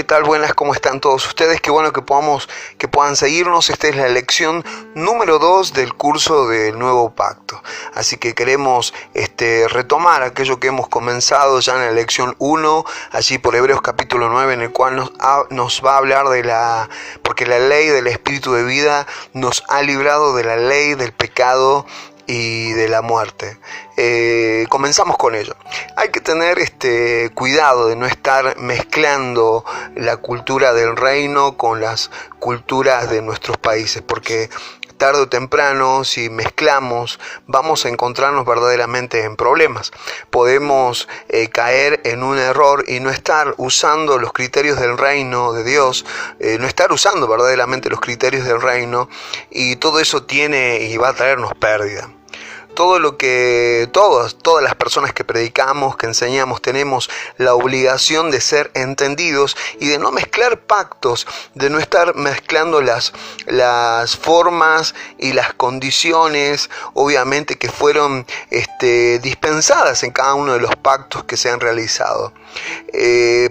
¿Qué tal? Buenas, ¿cómo están todos ustedes? Qué bueno que puedan seguirnos. Esta es la lección número 2 del curso del Nuevo Pacto. Así que queremos retomar aquello que hemos comenzado ya en la lección 1, allí por Hebreos capítulo 9, en el cual nos va a hablar porque la ley del Espíritu de vida nos ha librado de la ley del pecado y de la muerte. Comenzamos con ello. Hay que tener cuidado de no estar mezclando la cultura del reino con las culturas de nuestros países, porque tarde o temprano, si mezclamos, vamos a encontrarnos verdaderamente en problemas. Podemos caer en un error y no estar usando los criterios del reino de Dios, no estar usando verdaderamente los criterios del reino, y todo eso tiene y va a traernos pérdida. Todas las personas que predicamos, que enseñamos, tenemos la obligación de ser entendidos y de no mezclar pactos, de no estar mezclando las formas y las condiciones, obviamente, que fueron dispensadas en cada uno de los pactos que se han realizado.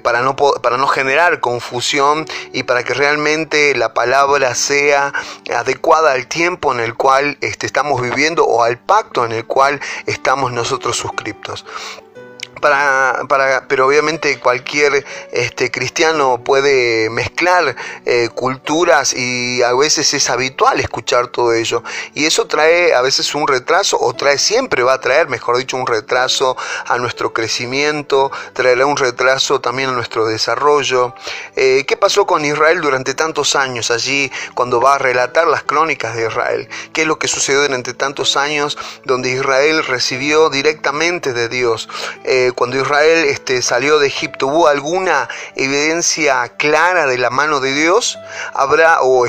Para no generar confusión y para que realmente la palabra sea adecuada al tiempo en el cual estamos viviendo o al pacto en el cual estamos nosotros suscriptos. Pero obviamente cualquier cristiano puede mezclar culturas, y a veces es habitual escuchar todo ello, y eso trae a veces un retraso, siempre va a traer, mejor dicho, un retraso a nuestro crecimiento, traerá un retraso también a nuestro desarrollo. ¿Qué pasó con Israel durante tantos años allí cuando va a relatar las crónicas de Israel? ¿Qué es lo que sucedió durante tantos años donde Israel recibió directamente de Dios? Cuando Israel salió de Egipto, ¿hubo alguna evidencia clara de la mano de Dios? ¿O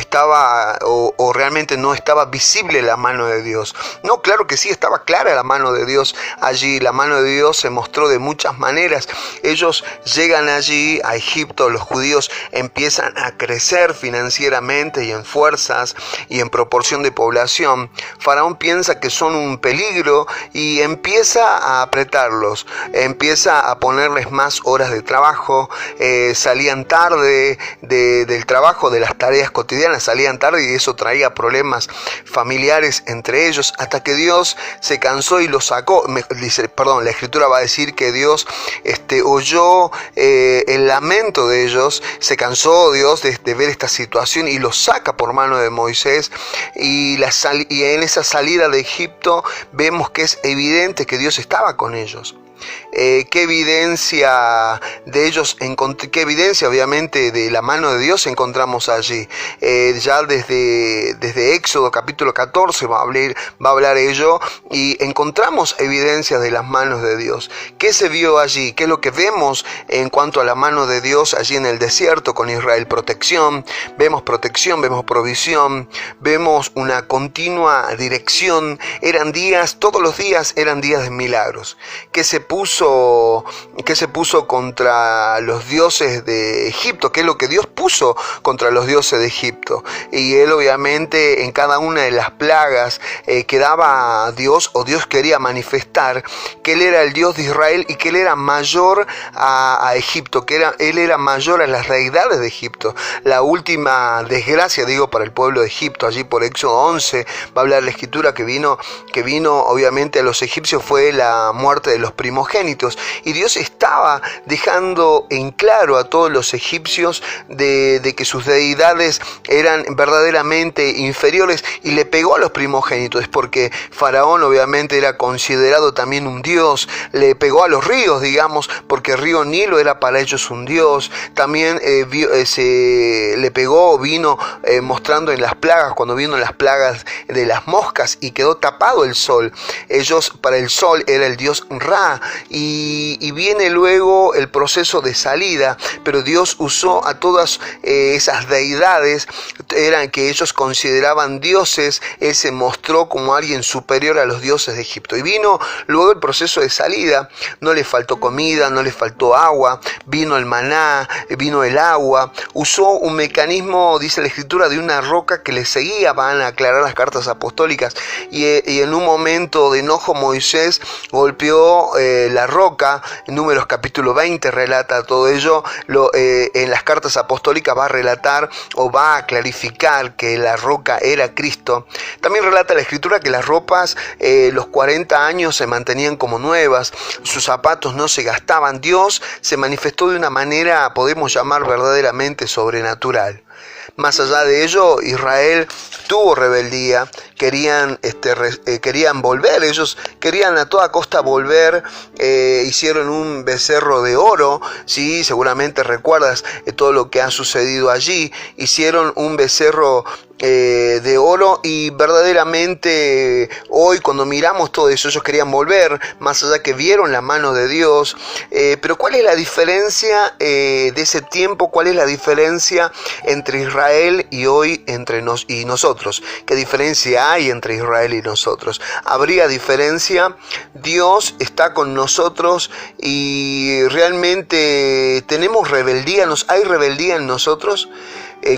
realmente no estaba visible la mano de Dios? No, claro que sí, estaba clara la mano de Dios allí. La mano de Dios se mostró de muchas maneras. Ellos llegan allí a Egipto, los judíos empiezan a crecer financieramente y en fuerzas y en proporción de población. Faraón piensa que son un peligro y empieza a apretarlos. Empieza a ponerles más horas de trabajo, salían tarde del trabajo, de las tareas cotidianas, salían tarde, y eso traía problemas familiares entre ellos, hasta que Dios se cansó y los sacó. La Escritura va a decir que Dios oyó el lamento de ellos, se cansó Dios de ver esta situación y los saca por mano de Moisés, y en esa salida de Egipto vemos que es evidente que Dios estaba con ellos. ¿Qué evidencia obviamente de la mano de Dios encontramos allí? Ya desde Éxodo capítulo 14 va a hablar ello, y encontramos evidencias de las manos de Dios. ¿Qué se vio allí? ¿Qué es lo que vemos en cuanto a la mano de Dios allí en el desierto con Israel? Vemos provisión, vemos una continua dirección. Todos los días eran días de milagros. ¿Qué se puso contra los dioses de Egipto? ¿Qué es lo que Dios puso contra los dioses de Egipto? Y él obviamente en cada una de las plagas que daba Dios, o Dios quería manifestar que él era el Dios de Israel y que él era mayor a Egipto, él era mayor a las deidades de Egipto. La última desgracia, para el pueblo de Egipto, allí por Éxodo 11 va a hablar la Escritura que vino obviamente a los egipcios, fue la muerte de los primogénitos, y Dios estaba dejando en claro a todos los egipcios de que sus deidades eran verdaderamente inferiores, y le pegó a los primogénitos, porque Faraón obviamente era considerado también un dios. Le pegó a los ríos, porque el río Nilo era para ellos un dios. También le pegó, mostrando en las plagas, cuando vino las plagas de las moscas y quedó tapado el sol. Para el sol era el dios Ra, y viene luego el proceso de salida, pero Dios usó a todas esas deidades que ellos consideraban dioses. Él se mostró como alguien superior a los dioses de Egipto, y vino luego el proceso de salida. No le faltó comida, no le faltó agua, vino el maná, vino el agua. Usó un mecanismo, dice la Escritura, de una roca que le seguía. Van a aclarar las cartas apostólicas, y en un momento de enojo Moisés golpeó la roca. En Números capítulo 20 relata todo ello. En las cartas apostólicas va a relatar o va a clarificar que la roca era Cristo. También relata la Escritura que las ropas los 40 años se mantenían como nuevas, sus zapatos no se gastaban. Dios se manifestó de una manera, podemos llamar verdaderamente sobrenatural. Más allá de ello, Israel tuvo rebeldía, querían volver, ellos querían a toda costa volver, hicieron un becerro de oro, ¿sí? Seguramente recuerdas todo lo que ha sucedido allí, hicieron un becerro de oro, y verdaderamente hoy cuando miramos todo eso, ellos querían volver, más allá que vieron la mano de Dios. Pero ¿cuál es la diferencia de ese tiempo? ¿Cuál es la diferencia entre Israel y hoy entre nosotros? ¿Qué diferencia hay entre Israel y nosotros? ¿Habría diferencia? Dios está con nosotros y realmente tenemos rebeldía, ¿hay rebeldía en nosotros?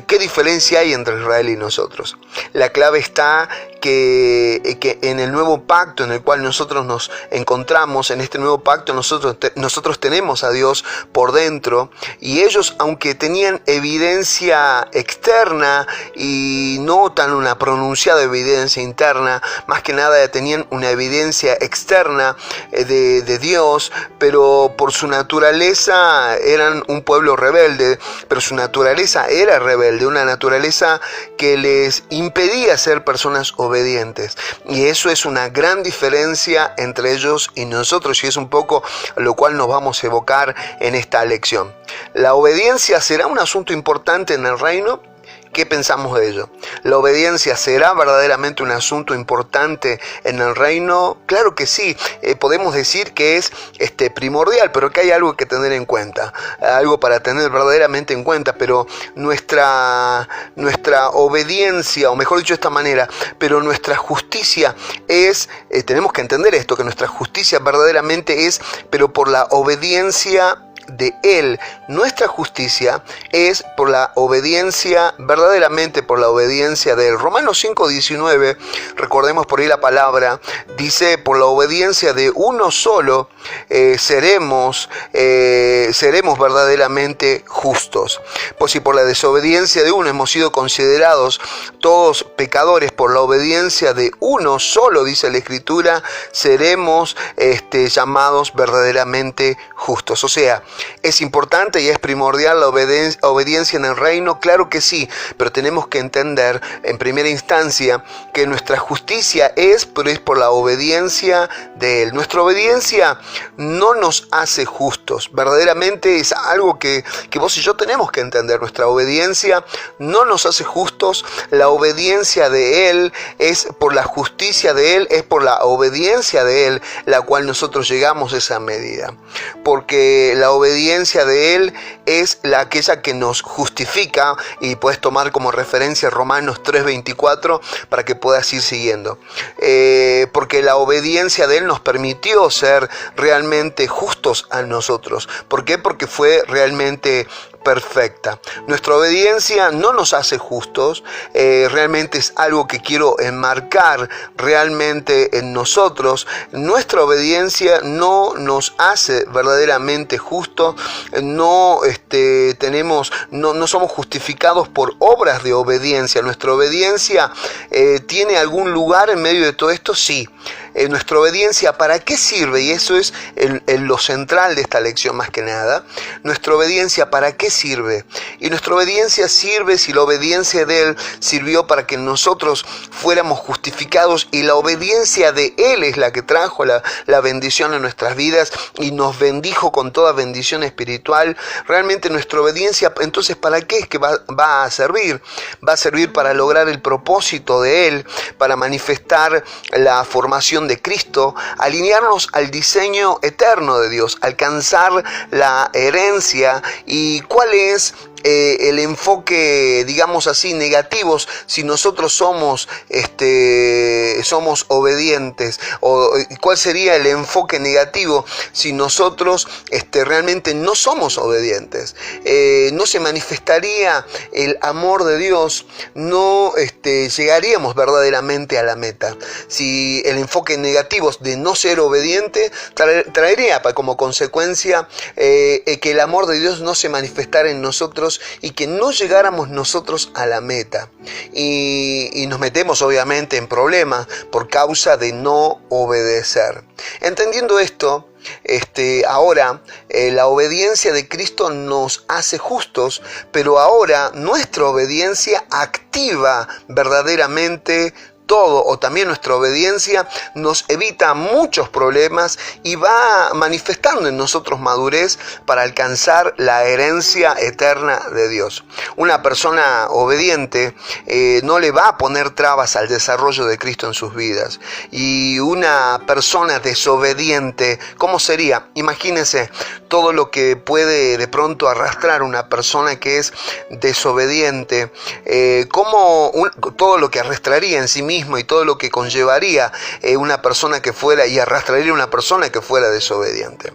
¿Qué diferencia hay entre Israel y nosotros? La clave está que en el nuevo pacto en el cual nosotros nos encontramos, en este nuevo pacto nosotros tenemos a Dios por dentro, y ellos, aunque tenían evidencia externa y no tan una pronunciada evidencia interna, más que nada tenían una evidencia externa de Dios, pero por su naturaleza eran un pueblo rebelde, pero su naturaleza era rebelde, una naturaleza que les impedía ser personas obedientes, y eso es una gran diferencia entre ellos y nosotros, y es un poco lo cual nos vamos a evocar en esta lección. ¿La obediencia será un asunto importante en el reino? ¿Qué pensamos de ello? ¿La obediencia será verdaderamente un asunto importante en el reino? Claro que sí, podemos decir que es primordial, pero que hay algo que tener en cuenta, algo para tener verdaderamente en cuenta, pero nuestra obediencia, o mejor dicho de esta manera, pero nuestra justicia es, tenemos que entender esto, que nuestra justicia verdaderamente es, pero por la obediencia de Él. Nuestra justicia es por la obediencia, verdaderamente por la obediencia de Él. Romanos 5:19, recordemos por ahí la palabra, dice: por la obediencia de uno solo seremos verdaderamente justos. Pues si por la desobediencia de uno hemos sido considerados todos pecadores, por la obediencia de uno solo, dice la Escritura, seremos llamados verdaderamente justos. O sea, ¿es importante y es primordial la obediencia en el reino? Claro que sí, pero tenemos que entender en primera instancia que nuestra justicia pero es por la obediencia de Él. Nuestra obediencia no nos hace justos, verdaderamente es algo que vos y yo tenemos que entender. Nuestra obediencia no nos hace justos, la obediencia de Él es por la justicia de Él, es por la obediencia de Él la cual nosotros llegamos a esa medida, porque la obediencia de Él es aquella que nos justifica, y puedes tomar como referencia Romanos 3:24 para que puedas ir siguiendo, porque la obediencia de Él nos permitió ser realmente justos a nosotros. ¿Por qué? Porque fue realmente perfecta. Nuestra obediencia no nos hace justos, realmente es algo que quiero enmarcar realmente en nosotros. Nuestra obediencia no nos hace verdaderamente justos, no somos justificados por obras de obediencia. Nuestra obediencia tiene algún lugar en medio de todo esto, sí. Nuestra obediencia, ¿para qué sirve? Y eso es lo central de esta lección más que nada. Nuestra obediencia, ¿para qué sirve? Y nuestra obediencia sirve si la obediencia de Él sirvió para que nosotros fuéramos justificados, y la obediencia de Él es la que trajo la bendición en nuestras vidas y nos bendijo con toda bendición espiritual. Realmente nuestra obediencia, entonces, ¿para qué es que va a servir? Va a servir para lograr el propósito de Él, para manifestar la formación de Cristo, alinearnos al diseño eterno de Dios, alcanzar la herencia. ¿Y cuál es el enfoque, digamos así, negativos si nosotros somos obedientes? ¿O cuál sería el enfoque negativo si nosotros realmente no somos obedientes? No se manifestaría el amor de Dios, no llegaríamos verdaderamente a la meta. Si el enfoque negativo de no ser obediente traería como consecuencia que el amor de Dios no se manifestara en nosotros y que no llegáramos nosotros a la meta. Y nos metemos obviamente en problemas por causa de no obedecer. Entendiendo esto, ahora la obediencia de Cristo nos hace justos, pero ahora nuestra obediencia activa verdaderamente todo, o también nuestra obediencia nos evita muchos problemas y va manifestando en nosotros madurez para alcanzar la herencia eterna de Dios. Una persona obediente no le va a poner trabas al desarrollo de Cristo en sus vidas. Y una persona desobediente, ¿cómo sería? Imagínense todo lo que puede de pronto arrastrar una persona que es desobediente, todo lo que arrastraría en sí mismo y todo lo que conllevaría una persona que fuera y arrastraría una persona que fuera desobediente.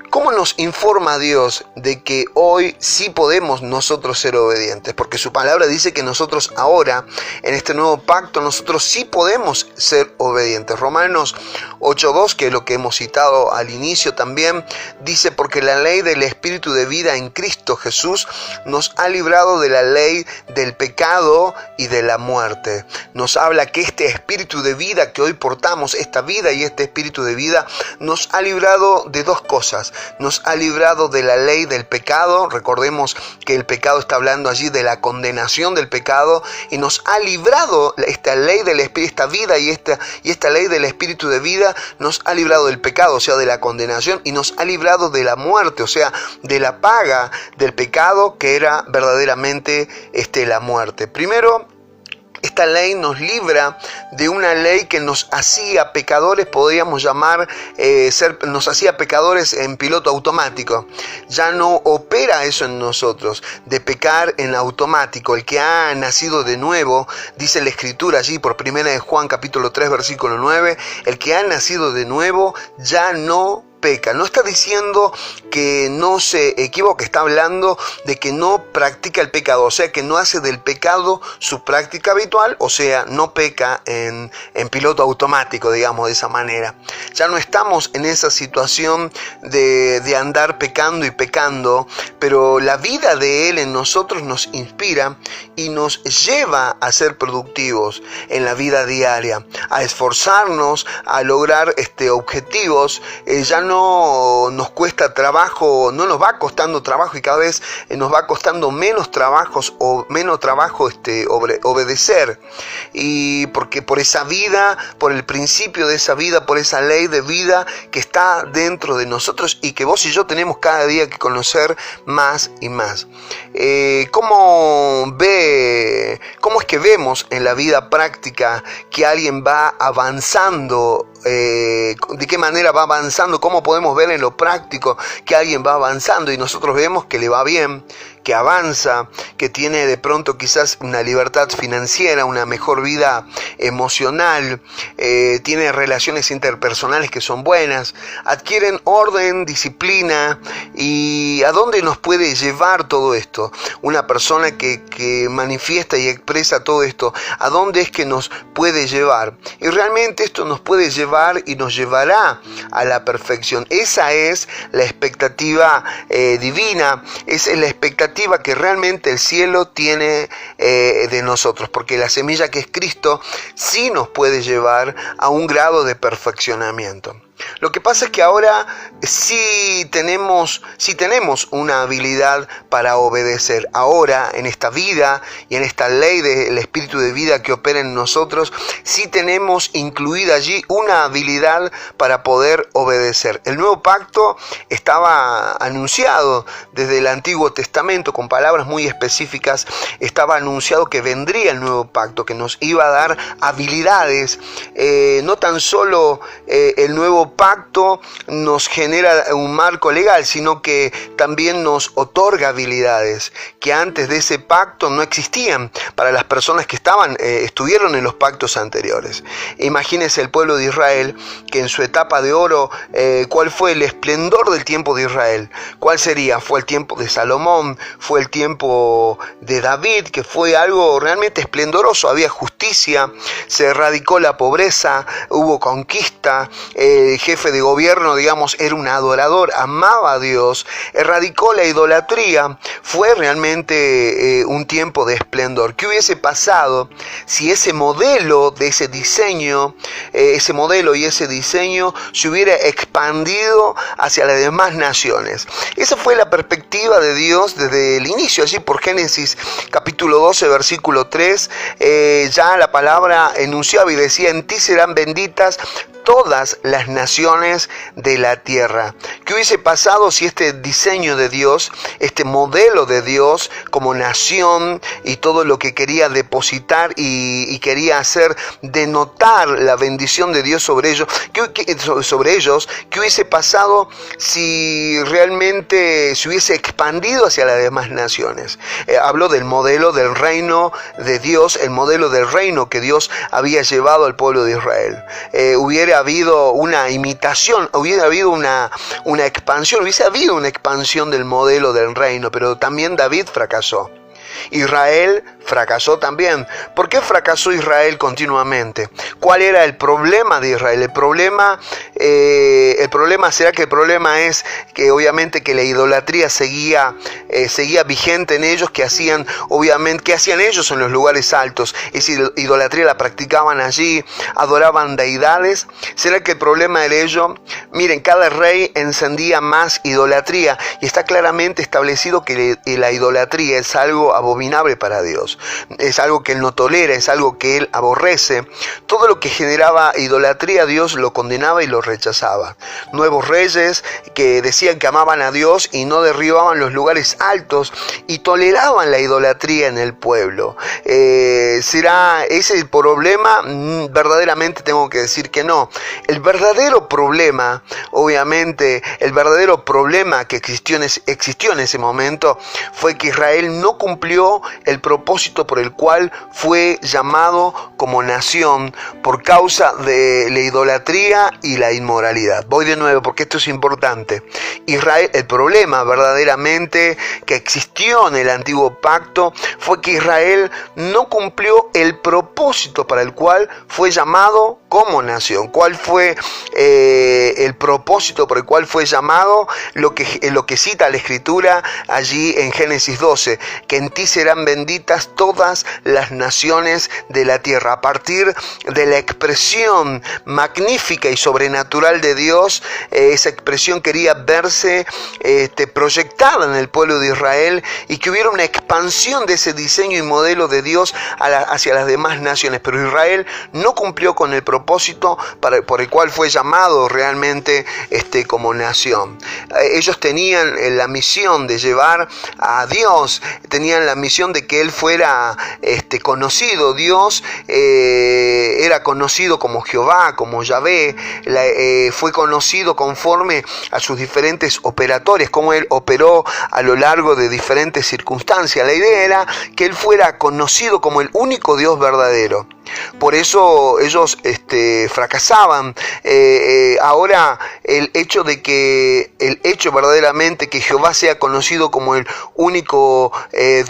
¿Cómo nos informa Dios de que hoy sí podemos nosotros ser obedientes? Porque su palabra dice que nosotros ahora, en este nuevo pacto, nosotros sí podemos ser obedientes. Romanos 8:2, que es lo que hemos citado al inicio también, dice: porque la ley del Espíritu de vida en Cristo Jesús nos ha librado de la ley del pecado y de la muerte. Nos habla que este Espíritu de vida que hoy portamos, esta vida y este Espíritu de vida, nos ha librado de dos cosas. Nos ha librado de la ley del pecado. Recordemos que el pecado está hablando allí de la condenación del pecado, y nos ha librado esta ley del Espíritu, esta vida y esta ley del Espíritu de vida nos ha librado del pecado, o sea, de la condenación, y nos ha librado de la muerte, o sea, de la paga del pecado, que era verdaderamente la muerte. Primero, esta ley nos libra de una ley que nos hacía pecadores, podríamos llamar, nos hacía pecadores en piloto automático. Ya no opera eso en nosotros, de pecar en automático. El que ha nacido de nuevo, dice la Escritura allí por 1 Juan capítulo 3 versículo 9, el que ha nacido de nuevo ya no peca. No está diciendo que no se equivoque, está hablando de que no practica el pecado, o sea, que no hace del pecado su práctica habitual, o sea, no peca en piloto automático, digamos de esa manera. Ya no estamos en esa situación de andar pecando y pecando, pero la vida de Él en nosotros nos inspira y nos lleva a ser productivos en la vida diaria, a esforzarnos, a lograr objetivos. Ya no nos cuesta trabajo, no nos va costando trabajo, y cada vez nos va costando menos trabajo obedecer. Y porque por esa vida, por el principio de esa vida, por esa ley de vida que está dentro de nosotros y que vos y yo tenemos cada día que conocer más y más. ¿Cómo es que vemos en la vida práctica que alguien va avanzando? ¿De qué manera va avanzando? ¿Cómo podemos ver en lo práctico que alguien va avanzando y nosotros vemos que le va bien, que avanza, que tiene de pronto quizás una libertad financiera, una mejor vida emocional, tiene relaciones interpersonales que son buenas, adquieren orden, disciplina? ¿Y a dónde nos puede llevar todo esto? Una persona que manifiesta y expresa todo esto, ¿a dónde es que nos puede llevar? Y realmente esto nos puede llevar y nos llevará a la perfección. Esa es la expectativa divina, esa es la expectativa que realmente el cielo tiene de nosotros, porque la semilla que es Cristo sí nos puede llevar a un grado de perfeccionamiento. Lo que pasa es que ahora sí tenemos una habilidad para obedecer. Ahora, en esta vida y en esta ley del Espíritu de vida que opera en nosotros, sí tenemos incluida allí una habilidad para poder obedecer. El nuevo pacto estaba anunciado desde el Antiguo Testamento con palabras muy específicas. Estaba anunciado que vendría el nuevo pacto, que nos iba a dar habilidades. No tan solo el nuevo nuevo pacto nos genera un marco legal, sino que también nos otorga habilidades que antes de ese pacto no existían para las personas que estuvieron en los pactos anteriores. Imagínense el pueblo de Israel, que en su etapa de oro, ¿cuál fue el esplendor del tiempo de Israel? ¿Cuál sería? Fue el tiempo de Salomón, fue el tiempo de David, que fue algo realmente esplendoroso. Había justicia, se erradicó la pobreza, hubo conquista, el jefe de gobierno, digamos, era un adorador, amaba a Dios, erradicó la idolatría. Fue realmente un tiempo de esplendor. ¿Qué hubiese pasado si ese modelo de ese diseño, ese modelo y ese diseño se hubiera expandido hacia las demás naciones? Esa fue la perspectiva de Dios desde el inicio. Allí por Génesis capítulo 12 versículo 3, ya la palabra enunciaba y decía: en ti serán benditas todas las naciones de la tierra. ¿Qué hubiese pasado si este diseño de Dios, este modelo de Dios como nación y todo lo que quería depositar y quería hacer denotar la bendición de Dios sobre ellos, qué hubiese pasado si realmente se hubiese expandido hacia las demás naciones? Habló del modelo del reino de Dios, el modelo del reino que Dios había llevado al pueblo de Israel. Hubiera habido una imitación, hubiera habido una expansión, hubiese habido una expansión del modelo del reino, pero también David fracasó. Israel fracasó también. ¿Por qué fracasó Israel continuamente? ¿Cuál era el problema de Israel? El problema será que el problema es que obviamente que la idolatría seguía vigente en ellos, que hacían ellos en los lugares altos. Esa idolatría la practicaban allí, adoraban deidades. ¿Será que el problema era ello? Miren, cada rey encendía más idolatría y está claramente establecido que la idolatría es algo abominable para Dios. Es algo que Él no tolera, es algo que Él aborrece. Todo lo que generaba idolatría, Dios lo condenaba y lo rechazaba. Nuevos reyes que decían que amaban a Dios y no derribaban los lugares altos y toleraban la idolatría en el pueblo. ¿Será ese el problema? Verdaderamente tengo que decir que no. El verdadero problema, obviamente, el verdadero problema que existió en ese momento fue que Israel no cumplió el propósito por el cual fue llamado como nación por causa de la idolatría y la inmoralidad. Voy de nuevo porque esto es importante. Israel, el problema verdaderamente que existió en el antiguo pacto fue que Israel no cumplió el propósito para el cual fue llamado como nación. ¿Cuál fue el propósito por el cual fue llamado? Lo que cita la Escritura allí en Génesis 12, que en ti serán benditas todas las naciones de la tierra. A partir de la expresión magnífica y sobrenatural de Dios, esa expresión quería verse proyectada en el pueblo de Israel y que hubiera una expansión de ese diseño y modelo de Dios hacia las demás naciones. Pero Israel no cumplió con el propósito por el cual fue llamado realmente como nación. Ellos tenían la misión de llevar a Dios, tenían la misión de que Él fuera conocido. Dios era conocido como Jehová, como Yahvé, fue conocido conforme a sus diferentes operatorias, como Él operó a lo largo de diferentes circunstancias. La idea era que Él fuera conocido como el único Dios verdadero. Por eso ellos fracasaban. Ahora el hecho verdaderamente que Jehová sea conocido como el único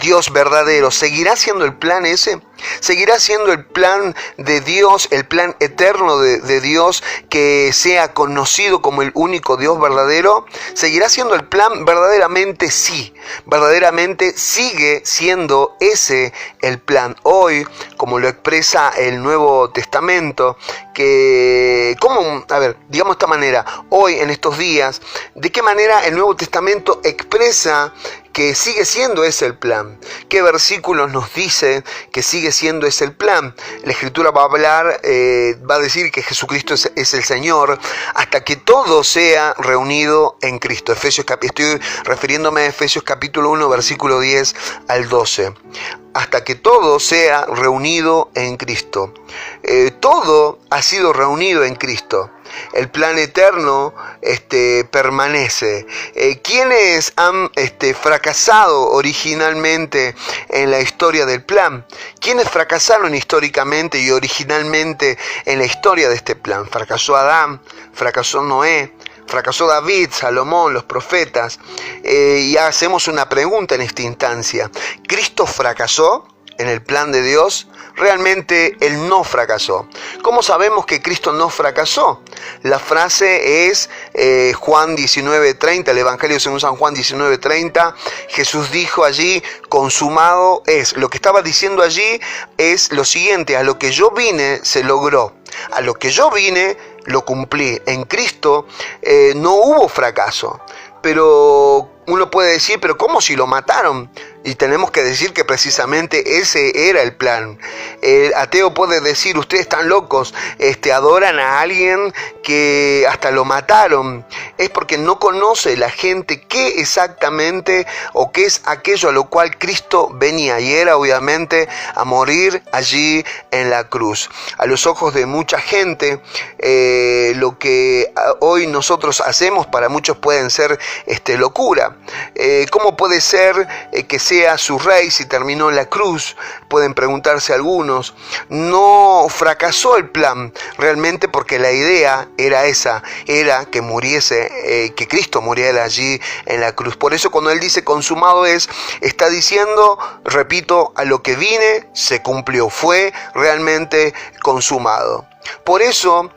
Dios verdadero, ¿seguirá siendo el plan ese? ¿Seguirá siendo el plan de Dios, el plan eterno de Dios, que sea conocido como el único Dios verdadero? ¿Seguirá siendo el plan? Verdaderamente sí. Verdaderamente sigue siendo ese el plan. Hoy, como lo expresa el Nuevo Testamento, digamos de esta manera, hoy en estos días, ¿de qué manera el Nuevo Testamento expresa que sigue siendo ese el plan? ¿Qué versículos nos dicen que sigue siendo ese el plan? La Escritura va a decir que Jesucristo es el Señor hasta que todo sea reunido en Cristo. Estoy refiriéndome a Efesios capítulo 1, versículo 10 al 12. Hasta que todo sea reunido en Cristo. todo ha sido reunido en Cristo. El plan eterno permanece. ¿Quiénes han fracasado originalmente en la historia del plan? ¿Quiénes fracasaron históricamente y originalmente en la historia de este plan? Fracasó Adán, fracasó Noé, fracasó David, Salomón, los profetas. Y hacemos una pregunta en esta instancia. ¿Cristo fracasó en el plan de Dios? Realmente Él no fracasó. ¿Cómo sabemos que Cristo no fracasó? La frase es Juan 19:30, el Evangelio según San Juan 19:30. Jesús dijo allí, consumado es. Lo que estaba diciendo allí es lo siguiente: a lo que yo vine se logró. A lo que yo vine lo cumplí. En Cristo no hubo fracaso. Pero uno puede decir, pero ¿cómo si lo mataron? Y tenemos que decir que precisamente ese era el plan. El ateo puede decir, ustedes están locos, adoran a alguien que hasta lo mataron. Es porque no conoce la gente qué exactamente o qué es aquello a lo cual Cristo venía. Y era obviamente a morir allí en la cruz. A los ojos de mucha gente, lo que hoy nosotros hacemos para muchos pueden ser locura. ¿Cómo puede ser que sea su rey si terminó en la cruz? Pueden preguntarse algunos. No fracasó el plan realmente porque la idea era esa, era que muriese, que Cristo muriera allí en la cruz. Por eso cuando Él dice consumado es, está diciendo, repito, a lo que vine se cumplió, fue realmente consumado. Por eso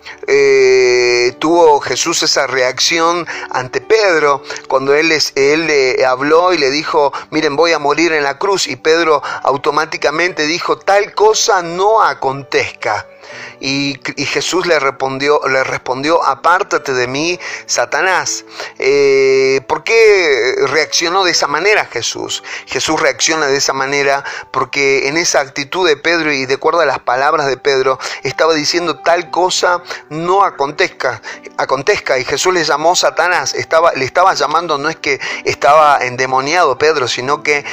tuvo Jesús esa reacción ante Pedro cuando él le habló y le dijo, miren, voy a morir en la cruz, y Pedro automáticamente dijo, tal cosa no acontezca. Y Jesús le respondió, apártate de mí, Satanás. ¿Por qué reaccionó de esa manera Jesús? Jesús reacciona de esa manera porque en esa actitud de Pedro y de acuerdo a las palabras de Pedro, estaba diciendo tal cosa no acontezca. Y Jesús le llamó Satanás. Le estaba llamando, no es que estaba endemoniado Pedro, sino que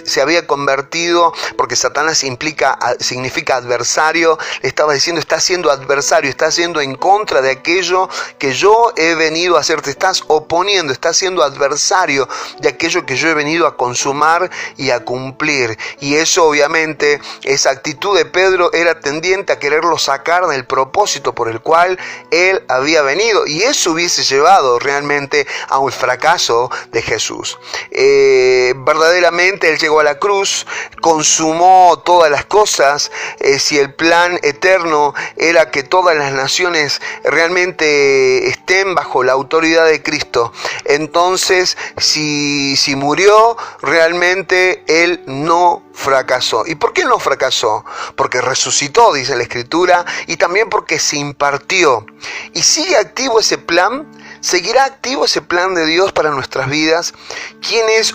se había convertido, porque Satanás significa adversario. Le estaba diciendo, estás siendo adversario, estás siendo en contra de aquello que yo he venido a hacer, te estás oponiendo, estás siendo adversario de aquello que yo he venido a consumar y a cumplir. Y eso obviamente, esa actitud de Pedro era tendiente a quererlo sacar del propósito por el cual él había venido, y eso hubiese llevado realmente a un fracaso de Jesús. Verdaderamente él llegó a la cruz, consumó todas las cosas. Si el plan eterno era que todas las naciones realmente estén bajo la autoridad de Cristo, entonces si murió, realmente él no fracasó. ¿Y por qué no fracasó? Porque resucitó, dice la Escritura, y también porque se impartió. Y sigue activo ese plan. ¿Seguirá activo ese plan de Dios para nuestras vidas? ¿Quiénes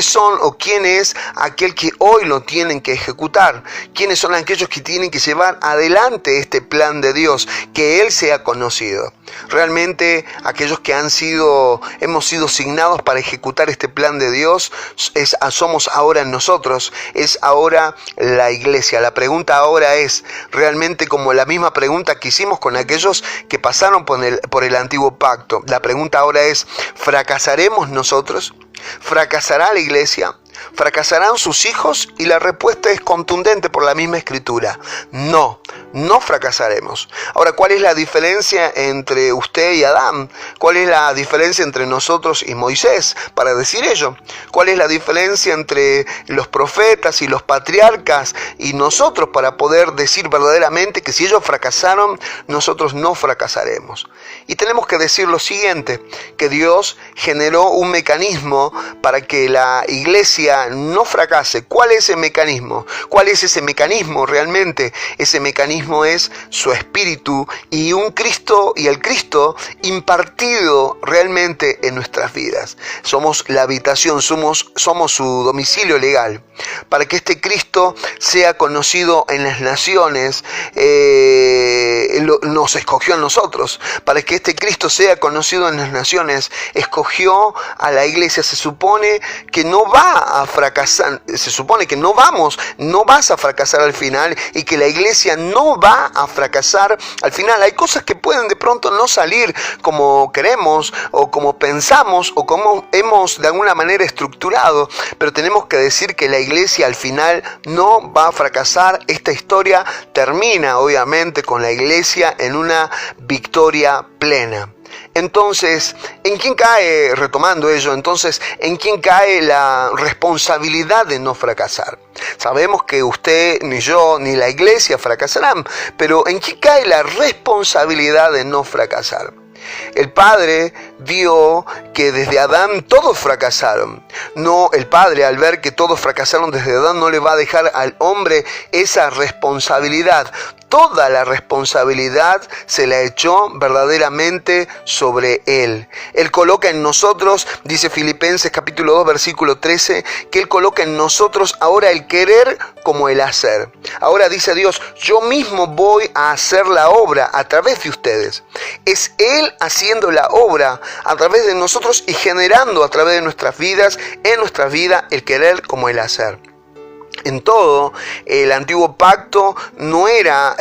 son o quién es aquel que hoy lo tienen que ejecutar? ¿Quiénes son aquellos que tienen que llevar adelante este plan de Dios? Que Él sea conocido. Realmente aquellos que hemos sido asignados para ejecutar este plan de Dios, somos ahora nosotros, es ahora la iglesia. La pregunta ahora es realmente como la misma pregunta que hicimos con aquellos que pasaron por el antiguo pacto. La pregunta ahora es, ¿fracasaremos nosotros? ¿Fracasará la iglesia? ¿Fracasarán sus hijos? Y la respuesta es contundente por la misma Escritura. No fracasaremos. Ahora, ¿cuál es la diferencia entre usted y Adán? ¿Cuál es la diferencia entre nosotros y Moisés para decir ello? ¿Cuál es la diferencia entre los profetas y los patriarcas y nosotros para poder decir verdaderamente que si ellos fracasaron, nosotros no fracasaremos? Y tenemos que decir lo siguiente, que Dios generó un mecanismo para que la iglesia no fracase. ¿Cuál es ese mecanismo? ¿Cuál es ese mecanismo realmente? Ese mecanismo es su Espíritu y el Cristo impartido realmente en nuestras vidas. Somos la habitación, somos su domicilio legal. para que este Cristo sea conocido en las naciones, nos escogió a nosotros. Para que este Cristo sea conocido en las naciones, escogió a la iglesia. Se supone que no va a fracasar, se supone que no vas a fracasar al final, y que la iglesia no va a fracasar al final. Hay cosas que pueden de pronto no salir como queremos, o como pensamos, o como hemos de alguna manera estructurado, pero tenemos que decir que la iglesia al final no va a fracasar. Esta historia termina obviamente con la iglesia en una victoria plena. Entonces, ¿en quién cae, retomando ello, en quién cae la responsabilidad de no fracasar? Sabemos que usted, ni yo, ni la iglesia fracasarán, pero ¿en quién cae la responsabilidad de no fracasar? El Padre vio que desde Adán todos fracasaron. No, el Padre, al ver que todos fracasaron desde Adán, no le va a dejar al hombre esa responsabilidad. Toda la responsabilidad se la echó verdaderamente sobre Él. Él coloca en nosotros, dice Filipenses capítulo 2, versículo 13, que Él coloca en nosotros ahora el querer como el hacer. Ahora dice Dios, yo mismo voy a hacer la obra a través de ustedes. Es Él haciendo la obra a través de nosotros y generando a través de nuestras vidas, en nuestra vida, el querer como el hacer. En todo, el antiguo pacto no era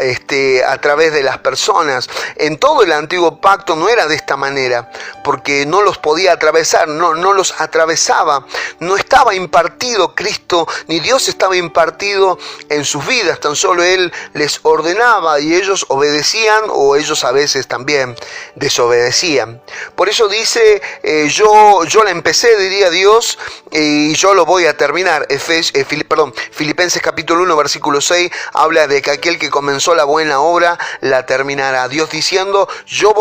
a través de las personas. En todo el antiguo pacto no era de esta manera, porque no los podía atravesar, no los atravesaba. No estaba impartido Cristo, ni Dios estaba impartido en sus vidas. Tan solo Él les ordenaba y ellos obedecían, o ellos a veces también desobedecían. Por eso dice, yo la empecé, diría Dios, y yo lo voy a terminar. Filipenses capítulo 1, versículo 6, habla de que aquel que comenzó la buena obra la terminará. Dios diciendo, yo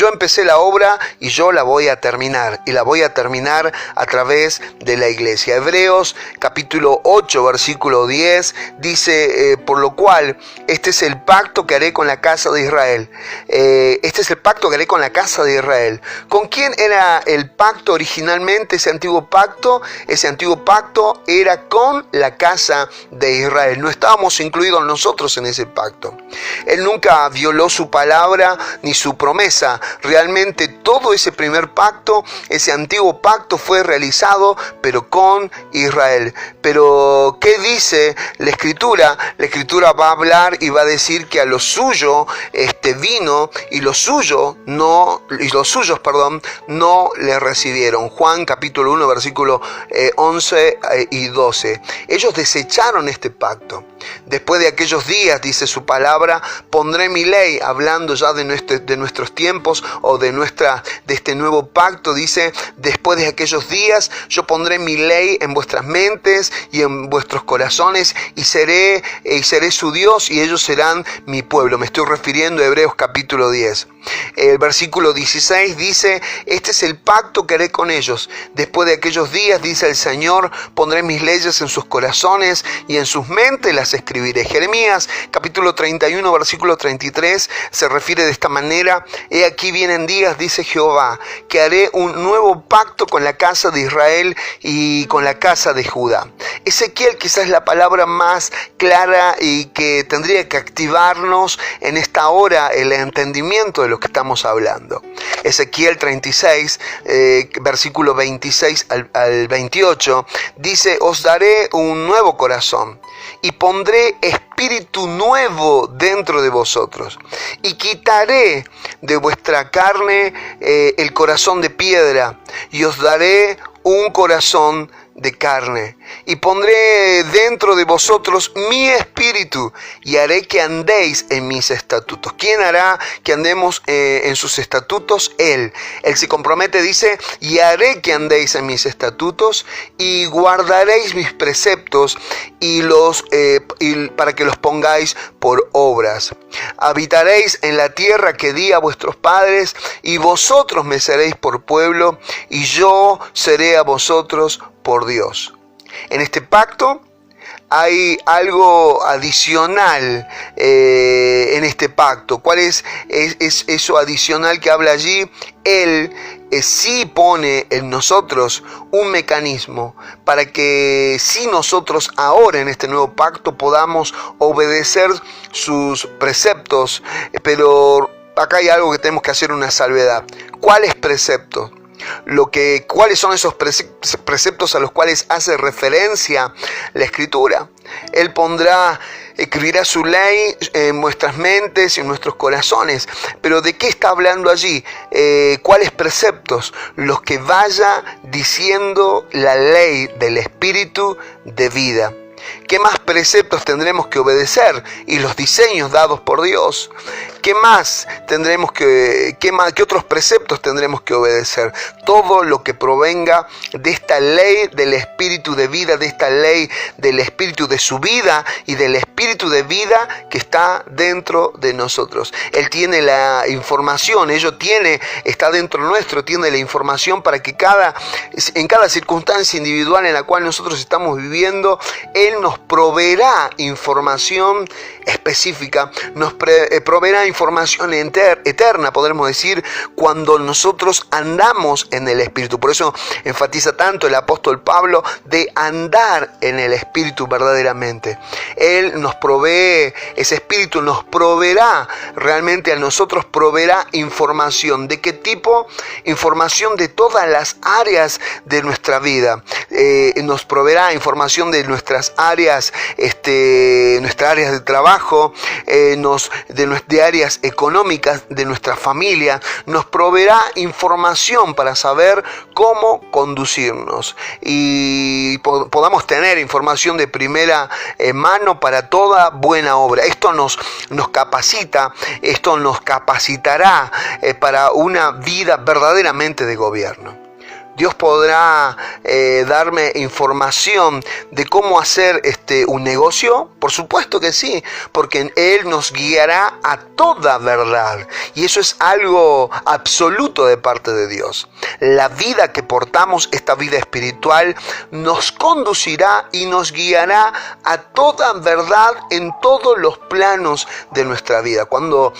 empecé la obra y yo la voy a terminar. Y la voy a terminar a través de la iglesia. Hebreos capítulo 8, versículo 10, dice, por lo cual, este es el pacto que haré con la casa de Israel. Este es el pacto que haré con la casa de Israel. ¿Con quién era el pacto originalmente, ese antiguo pacto? Ese antiguo pacto era con la casa de Israel. No estábamos incluidos nosotros en ese pacto. Él nunca violó su palabra ni su promesa. Realmente todo ese primer pacto, ese antiguo pacto, fue realizado, pero con Israel. Pero ¿qué dice la Escritura? La Escritura va a hablar y va a decir que a lo suyo vino, y los suyos no le recibieron. Juan capítulo 1, versículo 11 y 12. Ellos desecharon este pacto. Después de aquellos días, dice su palabra, pondré mi ley, hablando ya de nuestros tiempos, o de este nuevo pacto. Dice, después de aquellos días, yo pondré mi ley en vuestras mentes y en vuestros corazones, y seré su Dios, y ellos serán mi pueblo. Me estoy refiriendo a Hebreos capítulo 10. El versículo 16 dice, este es el pacto que haré con ellos. Después de aquellos días, dice el Señor, pondré mis leyes en sus corazones y en sus mentes las escribiré. Jeremías capítulo 31, versículo 33 se refiere de esta manera: he aquí vienen días, dice Jehová, que haré un nuevo pacto con la casa de Israel y con la casa de Judá. Ezequiel quizás es la palabra más clara y que tendría que activarnos en esta hora el entendimiento de lo que estamos hablando. Ezequiel 36, versículo 26 al 28, dice: os daré un nuevo corazón y pondré espíritu nuevo dentro de vosotros, y quitaré de vuestra carne el corazón de piedra, y os daré un corazón de carne, y pondré dentro de vosotros mi espíritu, y haré que andéis en mis estatutos. ¿Quién hará que andemos en sus estatutos? Él. Él se compromete, dice: y haré que andéis en mis estatutos, y guardaréis mis preceptos, y para que los pongáis por obras. Habitaréis en la tierra que di a vuestros padres, y vosotros me seréis por pueblo, y yo seré a vosotros por Dios. En este pacto hay algo adicional en este pacto. ¿Cuál es eso adicional que habla allí? Él sí pone en nosotros un mecanismo para que si nosotros ahora en este nuevo pacto podamos obedecer sus preceptos, pero acá hay algo que tenemos que hacer una salvedad. ¿Cuáles preceptos? ¿Cuáles son esos preceptos a los cuales hace referencia la Escritura? Él escribirá su ley en nuestras mentes y en nuestros corazones. Pero ¿de qué está hablando allí? ¿Cuáles preceptos? Los que vaya diciendo la ley del Espíritu de vida. ¿Qué más preceptos tendremos que obedecer? Y los diseños dados por Dios. ¿Qué otros preceptos tendremos que obedecer? Todo lo que provenga de esta ley del Espíritu de vida, de esta ley del Espíritu de su vida y del Espíritu de vida que está dentro de nosotros. Él tiene la información, está dentro nuestro, tiene la información para que en cada circunstancia individual en la cual nosotros estamos viviendo, Él nos proveerá información específica, nos proveerá información eterna, podremos decir, cuando nosotros andamos en el Espíritu. Por eso enfatiza tanto el apóstol Pablo de andar en el Espíritu verdaderamente. Él nos provee, ese Espíritu nos proveerá, realmente a nosotros proveerá información. ¿De qué tipo? Información de todas las áreas de nuestra vida. Nos proveerá información de nuestras áreas, nuestras áreas de trabajo, de áreas económicas, de nuestra familia. Nos proveerá información para saber cómo conducirnos y podamos tener información de primera mano para toda buena obra. Esto nos capacita, esto nos capacitará para una vida verdaderamente de gobierno. Dios podrá darme información de cómo hacer un negocio. Por supuesto que sí, porque Él nos guiará a toda verdad. Y eso es algo absoluto de parte de Dios. La vida que portamos, esta vida espiritual, nos conducirá y nos guiará a toda verdad en todos los planos de nuestra vida. Cuando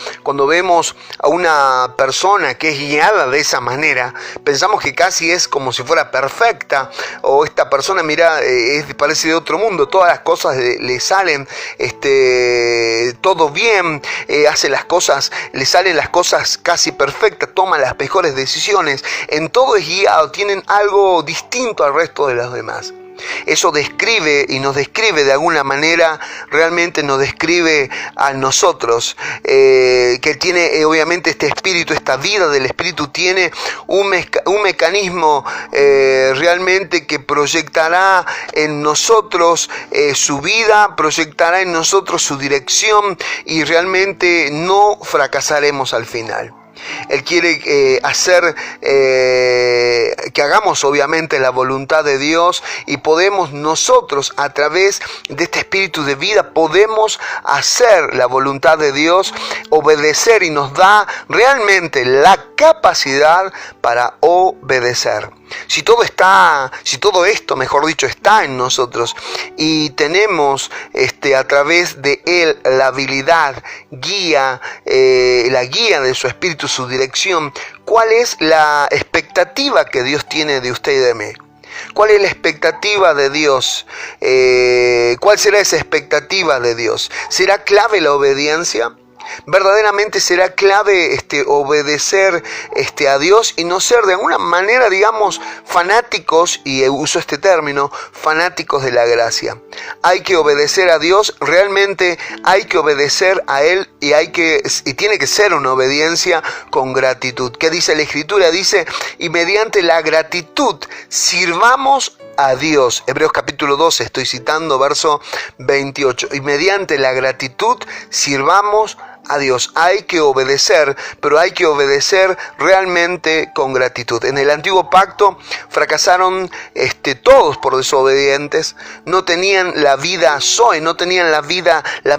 vemos a una persona que es guiada de esa manera, pensamos que casi es como si fuera perfecta, o esta persona, parece de otro mundo, todas las cosas le salen todo bien, hace las cosas, le salen las cosas casi perfectas, toma las mejores decisiones, en todo es guiado, tienen algo distinto al resto de los demás. Eso describe y nos describe de alguna manera, realmente nos describe a nosotros, que tiene obviamente este espíritu, esta vida del espíritu tiene un mecanismo realmente que proyectará en nosotros su vida, proyectará en nosotros su dirección y realmente no fracasaremos al final. Él quiere hacer que hagamos obviamente la voluntad de Dios y podemos nosotros a través de este espíritu de vida podemos hacer la voluntad de Dios, obedecer y nos da realmente la capacidad para obedecer. Si todo esto, mejor dicho, está en nosotros y tenemos a través de Él la habilidad, la guía de su espíritu, su dirección, ¿cuál es la expectativa que Dios tiene de usted y de mí? ¿Cuál es la expectativa de Dios? ¿Cuál será esa expectativa de Dios? ¿Será clave la obediencia? Verdaderamente será clave obedecer a Dios y no ser de alguna manera, digamos, fanáticos, y uso este término, fanáticos de la gracia. Hay que obedecer a Dios, realmente hay que obedecer a Él y tiene que ser una obediencia con gratitud. ¿Qué dice la Escritura? Dice, y mediante la gratitud sirvamos a Dios. Hebreos capítulo 12, estoy citando verso 28. Y mediante la gratitud sirvamos a Dios. Hay que obedecer, pero hay que obedecer realmente con gratitud. En el antiguo pacto fracasaron todos por desobedientes. No tenían la vida Zoe, no tenían la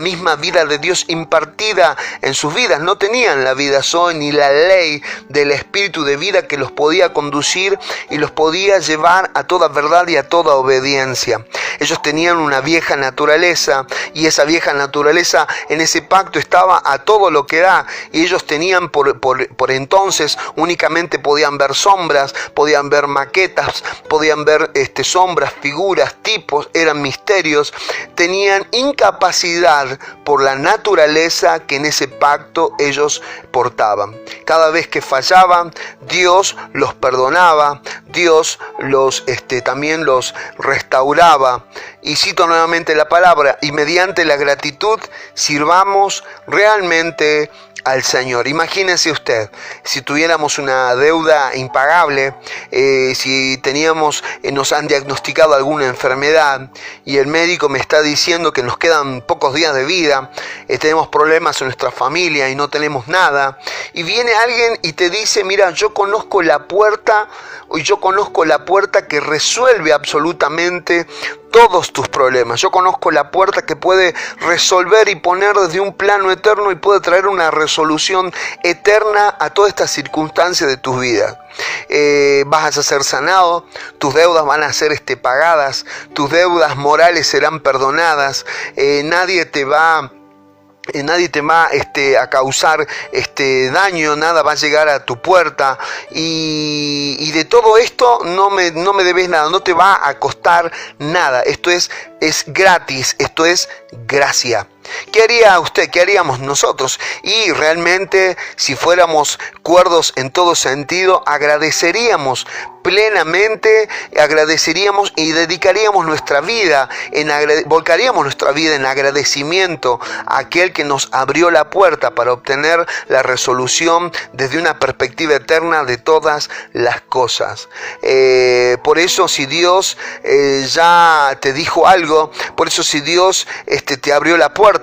misma vida de Dios impartida en sus vidas. No tenían la vida Zoe ni la ley del espíritu de vida que los podía conducir y los podía llevar a toda verdad y a toda obediencia. Ellos tenían una vieja naturaleza y esa vieja naturaleza en ese pacto estaba a todo lo que da, y ellos tenían por entonces únicamente podían ver sombras, podían ver maquetas, podían ver sombras, figuras, tipos, eran misterios, tenían incapacidad por la naturaleza que en ese pacto ellos portaban. Cada vez que fallaban, Dios los perdonaba, Dios también los restauraba. Y cito nuevamente la palabra: y mediante la gratitud sirvamos realmente al Señor. Imagínese usted, si tuviéramos una deuda impagable, si nos han diagnosticado alguna enfermedad y el médico me está diciendo que nos quedan pocos días de vida, tenemos problemas en nuestra familia y no tenemos nada, y viene alguien y te dice: mira, yo conozco la puerta que resuelve absolutamente todos tus problemas. Yo conozco la puerta que puede resolver y poner desde un plano eterno y puede traer una resolución eterna a todas estas circunstancias de tus vidas. Vas a ser sanado, tus deudas van a ser pagadas, tus deudas morales serán perdonadas, nadie te va a causar daño, nada va a llegar a tu puerta, y de todo esto no me debes nada, no te va a costar nada. Esto es gratis, esto es gracia. ¿Qué haría usted? ¿Qué haríamos nosotros? Y realmente, si fuéramos cuerdos en todo sentido, agradeceríamos plenamente, agradeceríamos y dedicaríamos nuestra vida, volcaríamos nuestra vida en agradecimiento a aquel que nos abrió la puerta para obtener la resolución desde una perspectiva eterna de todas las cosas. Por eso, si Dios ya te dijo algo, por eso si Dios te abrió la puerta,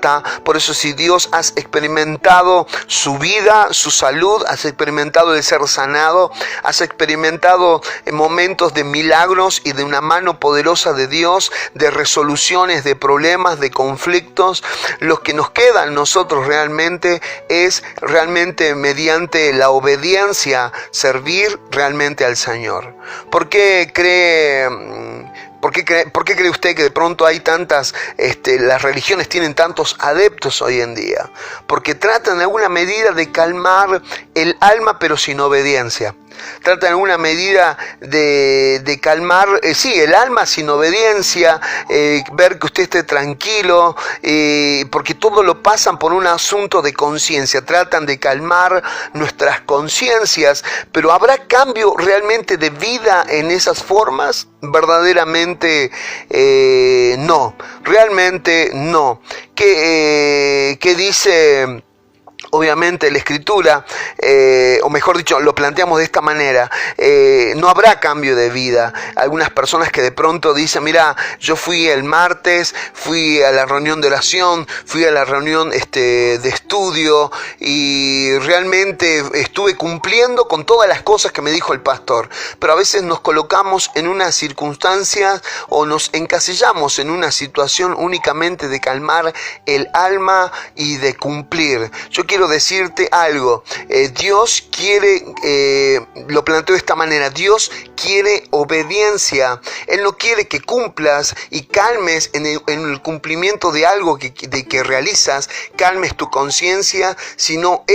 por eso si Dios has experimentado su vida, su salud, has experimentado el ser sanado, has experimentado momentos de milagros y de una mano poderosa de Dios, de resoluciones de problemas, de conflictos, lo que nos queda a nosotros realmente es mediante la obediencia servir realmente al Señor. ¿Por qué cree usted que de pronto hay las religiones tienen tantos adeptos hoy en día? Porque tratan de alguna medida de calmar el alma, pero sin obediencia. Tratan en alguna medida de calmar, el alma sin obediencia, ver que usted esté tranquilo, porque todo lo pasan por un asunto de conciencia. Tratan de calmar nuestras conciencias, pero ¿habrá cambio realmente de vida en esas formas? Verdaderamente no, realmente no. ¿Qué dice? Obviamente la Escritura, o mejor dicho, lo planteamos de esta manera: no habrá cambio de vida. Algunas personas que de pronto dicen: mira, yo fui el martes, fui a la reunión de oración, fui a la reunión de estudio y realmente estuve cumpliendo con todas las cosas que me dijo el pastor. Pero a veces nos colocamos en una circunstancia o nos encasillamos en una situación únicamente de calmar el alma y de cumplir. Yo quiero decirte algo: Dios quiere, lo planteo de esta manera, Dios quiere obediencia. Él no quiere que cumplas y calmes en el cumplimiento de algo que realizas, calmes tu conciencia, sino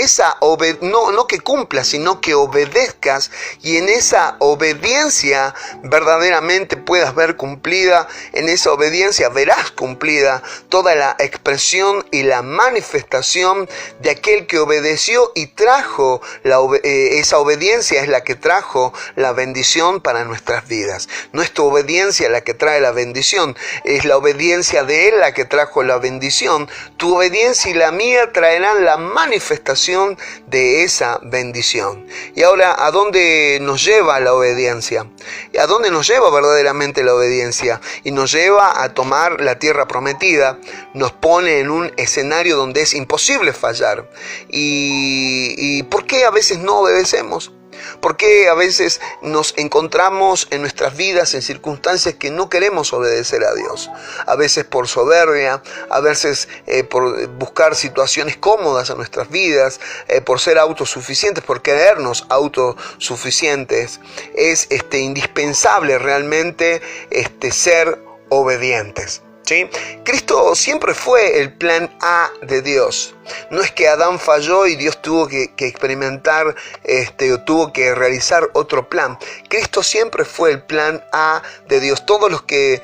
no que cumplas, sino que obedezcas, y en esa obediencia verdaderamente puedas ver cumplida, en esa obediencia verás cumplida toda la expresión y la manifestación de aquel que obedeció y trajo esa obediencia es la que trajo la bendición para nuestras vidas. No es tu obediencia la que trae la bendición, es la obediencia de Él la que trajo la bendición. Tu obediencia y la mía traerán la manifestación de esa bendición. Y ahora, ¿a dónde nos lleva la obediencia? ¿A dónde nos lleva verdaderamente la obediencia? Y nos lleva a tomar la tierra prometida, nos pone en un escenario donde es imposible fallar. ¿Y por qué a veces no obedecemos? ¿Por qué a veces nos encontramos en nuestras vidas en circunstancias que no queremos obedecer a Dios? A veces por soberbia, a veces por buscar situaciones cómodas en nuestras vidas, por ser autosuficientes, por creernos autosuficientes. Es indispensable realmente ser obedientes. ¿sí? Cristo siempre fue el plan A de Dios. No es que Adán falló y Dios tuvo que experimentar, o tuvo que realizar otro plan. Cristo siempre fue el plan A de Dios. Todos los que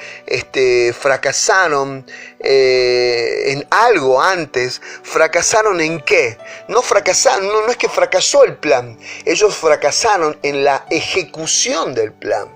fracasaron en algo antes, ¿fracasaron en qué? No es que fracasó el plan. Ellos fracasaron en la ejecución del plan.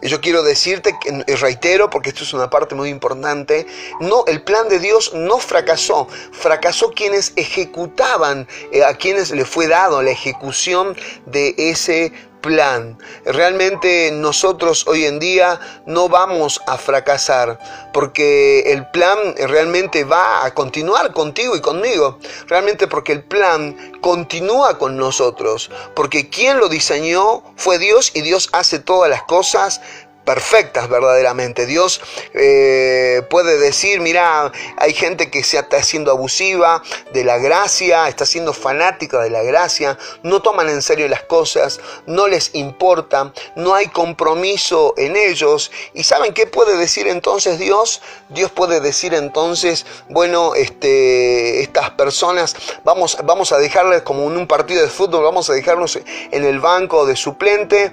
Yo quiero decirte, y reitero porque esto es una parte muy importante, no, el plan de Dios no fracasó, fracasó quienes ejecutaban, a quienes le fue dado la ejecución de ese plan. Realmente nosotros hoy en día no vamos a fracasar porque el plan realmente va a continuar contigo y conmigo. Realmente porque el plan continúa con nosotros. Porque quien lo diseñó fue Dios y Dios hace todas las cosas perfectas verdaderamente. Dios puede decir, mira, hay gente que se está siendo abusiva de la gracia, está siendo fanática de la gracia, no toman en serio las cosas, no les importa, no hay compromiso en ellos. ¿Y saben qué puede decir entonces Dios? Dios puede decir entonces, bueno, estas personas vamos a dejarles como en un partido de fútbol, vamos a dejarnos en el banco de suplente,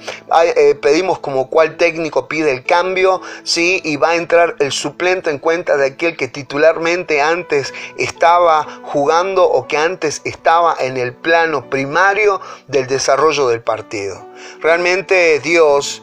pedimos como cuál técnico pide el cambio, ¿sí? Y va a entrar el suplente en cuenta de aquel que titularmente antes estaba jugando o que antes estaba en el plano primario del desarrollo del partido. Realmente Dios,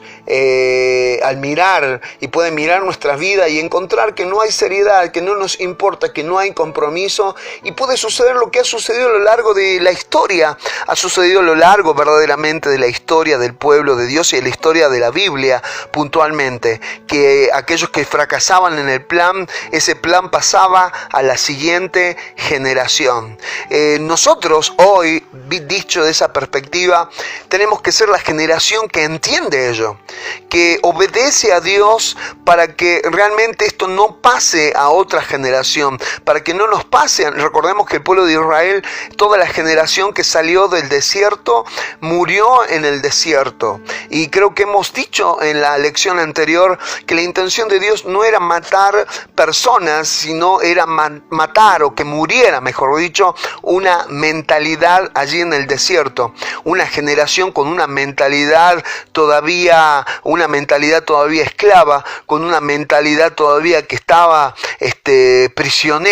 al mirar y puede mirar nuestra vida y encontrar que no hay seriedad, que no nos importa, que no hay compromiso, y puede suceder lo que ha sucedido a lo largo de la historia, ha sucedido a lo largo verdaderamente de la historia del pueblo de Dios y de la historia de la Biblia puntualmente, que aquellos que fracasaban en el plan, ese plan pasaba a la siguiente generación. Nosotros hoy, dicho de esa perspectiva, tenemos que ser la generación que entiende ello, que obedece a Dios para que realmente esto no pase a otra generación, para que no nos pase. Recordemos que el pueblo de Israel, toda la generación que salió del desierto, murió en el desierto. Y creo que hemos dicho en la lección anterior que la intención de Dios no era matar personas, sino era matar, o que muriera, mejor dicho, una mentalidad allí en el desierto, una generación con una mentalidad todavía esclava, con una mentalidad todavía que estaba prisionera